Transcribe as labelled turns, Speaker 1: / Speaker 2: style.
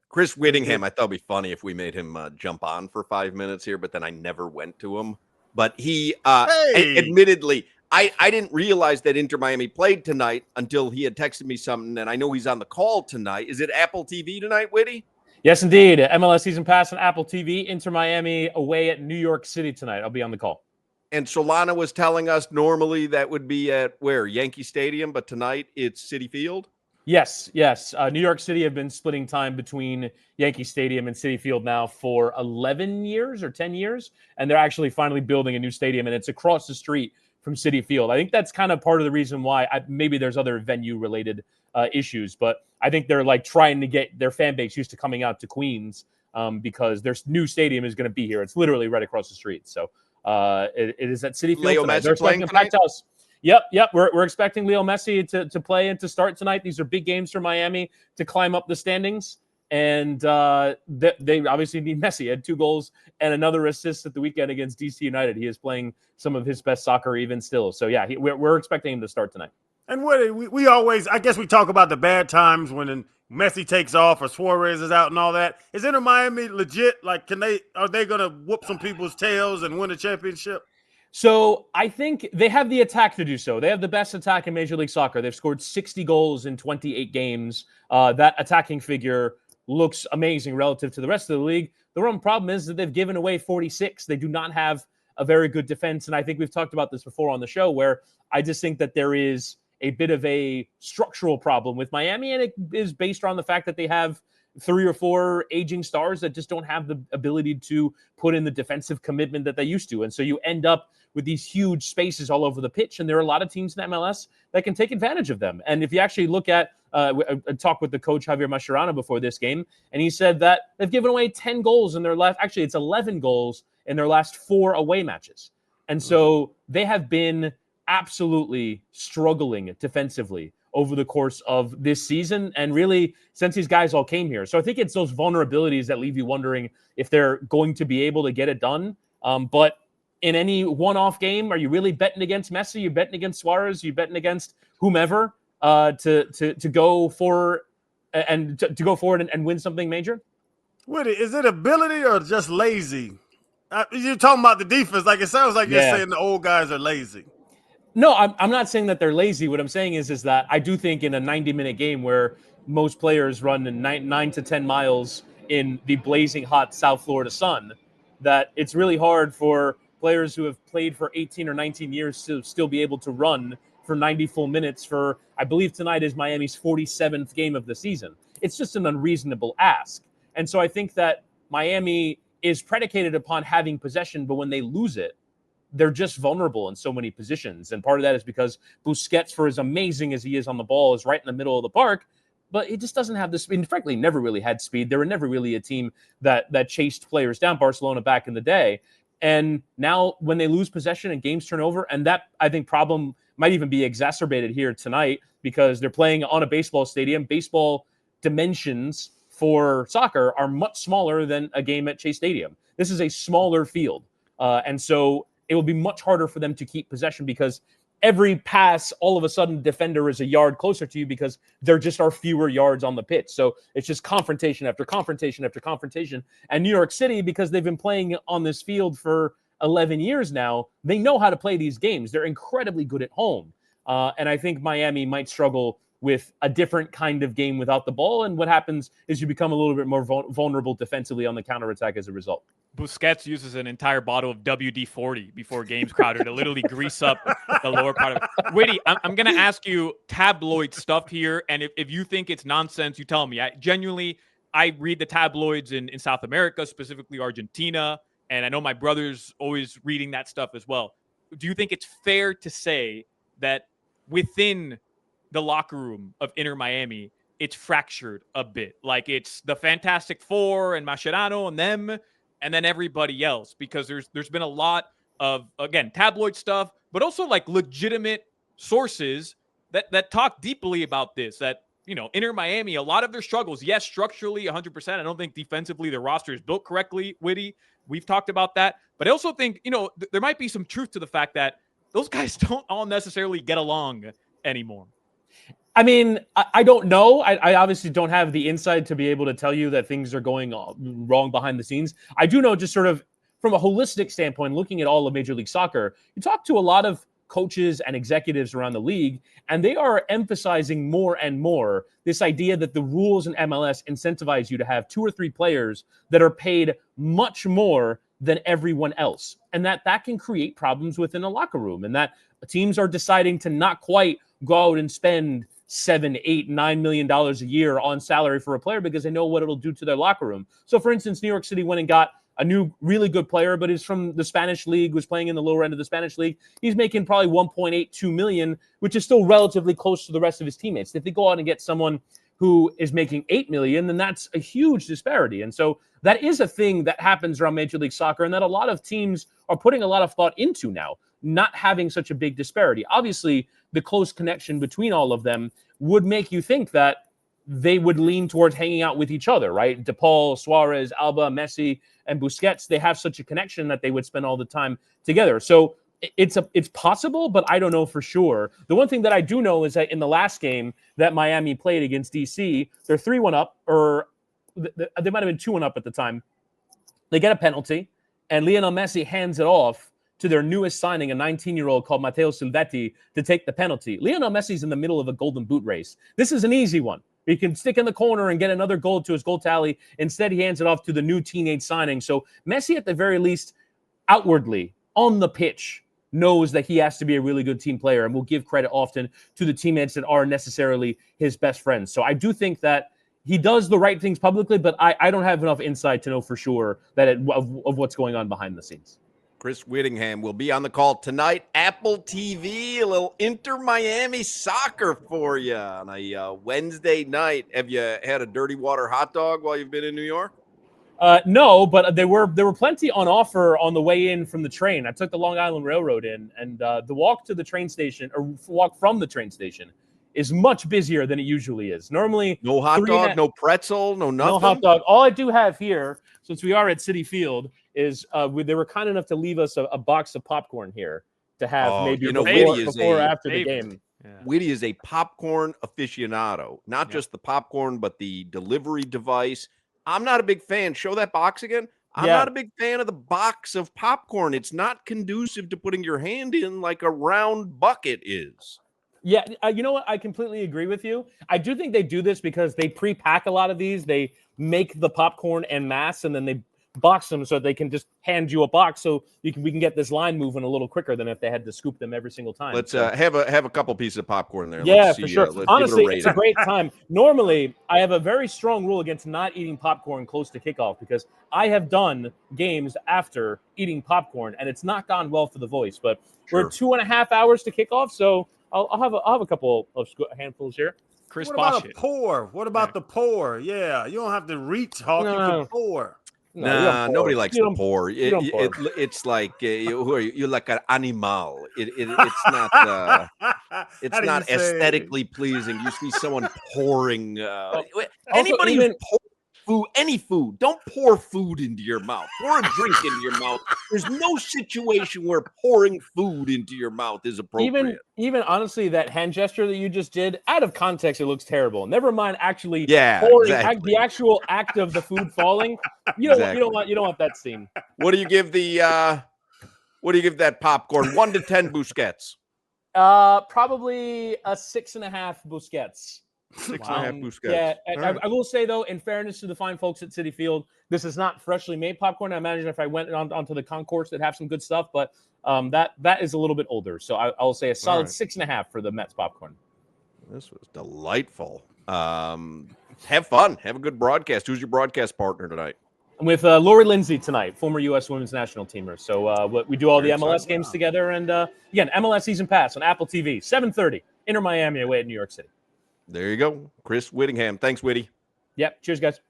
Speaker 1: Chris Wittyngham, I thought it'd be funny if we made him jump on for 5 minutes here, but then I never went to him. But he, admittedly, I didn't realize that Inter Miami played tonight until he had texted me something, and I know he's on the call tonight. Is it Apple TV tonight, Witty?
Speaker 2: Yes, indeed. MLS Season Pass on Apple TV. Inter Miami away at New York City tonight. I'll be on the call.
Speaker 1: And Solana was telling us normally that would be at where? Yankee Stadium, but tonight it's Citi Field?
Speaker 2: Yes. New York City have been splitting time between Yankee Stadium and Citi Field now for 11 years or 10 years, and they're actually finally building a new stadium, and it's across the street from Citi Field. I think that's kind of part of the reason why maybe there's other venue-related issues, but I think they're like trying to get their fan base used to coming out to Queens because their new stadium is going to be here. It's literally right across the street. So it is at Citi Field.
Speaker 1: Leo Messi playing tonight?
Speaker 2: Yep. We're expecting Leo Messi to play and to start tonight. These are big games for Miami to climb up the standings. And they obviously need Messi. He had 2 goals and another assist at the weekend against DC United. He is playing some of his best soccer even still. So, yeah, we're expecting him to start tonight.
Speaker 3: And we always – I guess we talk about the bad times when Messi takes off or Suarez is out and all that. Is Inter Miami legit? Like, are they going to whoop some people's tails and win a championship?
Speaker 2: So I think they have the attack to do so. They have the best attack in Major League Soccer. They've scored 60 goals in 28 games. That attacking figure looks amazing relative to the rest of the league. The one problem is that they've given away 46. They do not have a very good defense. And I think we've talked about this before on the show, where I just think that there is a bit of a structural problem with Miami. And it is based on the fact that they have 3 or 4 aging stars that just don't have the ability to put in the defensive commitment that they used to. And so you end up with these huge spaces all over the pitch. And there are a lot of teams in MLS that can take advantage of them. And if you actually look at, I talked with the coach Javier Mascherano before this game, and he said that they've given away 10 goals in their last, actually it's 11 goals in their last 4 away matches. And so they have been absolutely struggling defensively over the course of this season and really since these guys all came here. So I think it's those vulnerabilities that leave you wondering if they're going to be able to get it done. But in any one-off game, are you really betting against Messi? You're betting against Suarez? You're betting against whomever to go for and to go forward and win something major?
Speaker 3: Woody, is it ability or just lazy? You're talking about the defense. Like it sounds like you're saying the old guys are lazy.
Speaker 2: No, I'm not saying that they're lazy. What I'm saying is that I do think in a 90-minute game where most players run 9 to 10 miles in the blazing hot South Florida sun, that it's really hard for players who have played for 18 or 19 years to still be able to run for 90 full minutes for, I believe tonight is Miami's 47th game of the season. It's just an unreasonable ask. And so I think that Miami is predicated upon having possession, but when they lose it, they're just vulnerable in so many positions. And part of that is because Busquets, for as amazing as he is on the ball, is right in the middle of the park, but he just doesn't have the speed. And frankly, never really had speed. They were never really a team that chased players down, Barcelona back in the day. And now when they lose possession and games turn over, and that, I think, problem might even be exacerbated here tonight because they're playing on a baseball stadium. Baseball dimensions for soccer are much smaller than a game at Chase Stadium. This is a smaller field. And so it will be much harder for them to keep possession because every pass, all of a sudden, defender is a yard closer to you because there just are fewer yards on the pitch. So it's just confrontation after confrontation after confrontation. And New York City, because they've been playing on this field for 11 years now, they know how to play these games. They're incredibly good at home. And I think Miami might struggle with a different kind of game without the ball. And what happens is you become a little bit more vulnerable defensively on the counterattack as a result.
Speaker 4: Busquets uses an entire bottle of WD-40 before games, Crowder, to literally grease up the lower part of it. Witty, I'm going to ask you tabloid stuff here, and if you think it's nonsense, you tell me. I read the tabloids in South America, specifically Argentina, and I know my brother's always reading that stuff as well. Do you think it's fair to say that within the locker room of Inter Miami, it's fractured a bit? Like it's the Fantastic Four and Mascherano and them, and then everybody else, because there's been a lot of, again, tabloid stuff, but also like legitimate sources that talk deeply about this, that, you know, Inter Miami, a lot of their struggles, yes, structurally 100%. I don't think defensively the roster is built correctly, Witty. We've talked about that. But I also think, you know, there might be some truth to the fact that those guys don't all necessarily get along anymore.
Speaker 2: I mean, I don't know. I obviously don't have the insight to be able to tell you that things are going wrong behind the scenes. I do know, just sort of from a holistic standpoint, looking at all of Major League Soccer, you talk to a lot of coaches and executives around the league, and they are emphasizing more and more this idea that the rules in MLS incentivize you to have 2 or 3 players that are paid much more than everyone else, and that can create problems within a locker room, and that teams are deciding to not quite go out and spend $7, $8, $9 million a year on salary for a player because they know what it'll do to their locker room. So, for instance, New York City went and got a new really good player, but is from the Spanish league, was playing in the lower end of the Spanish league. He's making probably $1.82 million, which is still relatively close to the rest of his teammates. If they go out and get someone who is making $8 million, then that's a huge disparity. And so that is a thing that happens around Major League Soccer, and that a lot of teams are putting a lot of thought into now, not having such a big disparity. Obviously, the close connection between all of them would make you think that they would lean towards hanging out with each other, right? DePaul, Suarez, Alba, Messi, and Busquets, they have such a connection that they would spend all the time together. So it's possible, but I don't know for sure. The one thing that I do know is that in the last game that Miami played against DC, they're 3-1 up, or they might have been 2-1 up at the time. They get a penalty, and Lionel Messi hands it off to their newest signing, a 19-year-old called Matteo Silvetti, to take the penalty. Lionel Messi's in the middle of a golden boot race. This is an easy one. He can stick in the corner and get another goal to his goal tally. Instead, he hands it off to the new teenage signing. So Messi, at the very least, outwardly, on the pitch, knows that he has to be a really good team player and will give credit often to the teammates that aren't necessarily his best friends. So I do think that he does the right things publicly, but I don't have enough insight to know for sure that of what's going on behind the scenes.
Speaker 1: Chris Wittyngham will be on the call tonight. Apple TV, a little Inter Miami soccer for you on a Wednesday night. Have you had a dirty water hot dog while you've been in New York?
Speaker 2: No, but there were plenty on offer on the way in from the train. I took the Long Island Railroad in, and the walk to the train station, or walk from the train station, is much busier than it usually is. Normally,
Speaker 1: no hot dog, no pretzel, no nothing.
Speaker 2: No hot dog. All I do have here, since we are at Citi Field, is they were kind enough to leave us a box of popcorn here to have maybe before or after the game.
Speaker 1: Yeah. Witty is a popcorn aficionado, not just the popcorn, but the delivery device. I'm not a big fan. Show that box again. I'm not a big fan of the box of popcorn. It's not conducive to putting your hand in like a round bucket is.
Speaker 2: Yeah, you know what? I completely agree with you. I do think they do this because they pre-pack a lot of these. They make the popcorn en masse, and then they box them so they can just hand you a box, so we can get this line moving a little quicker than if they had to scoop them every single time.
Speaker 1: Let's have a couple pieces of popcorn there.
Speaker 2: Yeah, for sure. Honestly, it's a great time. Normally, I have a very strong rule against not eating popcorn close to kickoff because I have done games after eating popcorn, and it's not gone well for the voice. But we're 2.5 hours to kickoff, so I'll have a couple of handfuls here.
Speaker 4: Chris,
Speaker 3: what about a pour? What about the pour? Yeah, you don't have to reach, Hawk. You can pour.
Speaker 1: No, nobody likes to pour. It's like who are you? You're like an animal. It's not. It's not aesthetically pleasing. You see someone pouring. Anybody who's food, any food, don't pour food into your mouth. Pour a drink into your mouth. There's no situation where pouring food into your mouth is appropriate.
Speaker 2: Even honestly, that hand gesture that you just did, out of context, it looks terrible. Never mind actually pouring the actual act of the food falling. You don't want that scene.
Speaker 1: What do you give that popcorn? 1 to 10 Busquets.
Speaker 2: Probably a 6.5 Busquets.
Speaker 1: 6.5 Busquets. Yeah,
Speaker 2: I will say, though, in fairness to the fine folks at Citi Field, this is not freshly made popcorn. I imagine if I went onto the concourse, they'd have some good stuff, but that is a little bit older. So I'll say a solid 6.5 for the Mets popcorn.
Speaker 1: This was delightful. Have fun. Have a good broadcast. Who's your broadcast partner tonight?
Speaker 2: I'm with Lori Lindsay tonight, former U.S. women's national teamer. So we do all the MLS games together. And again, MLS Season Pass on Apple TV, 7:30, Inter Miami away at New York City.
Speaker 1: There you go. Chris Wittyngham. Thanks, Witty.
Speaker 2: Yep. Cheers, guys.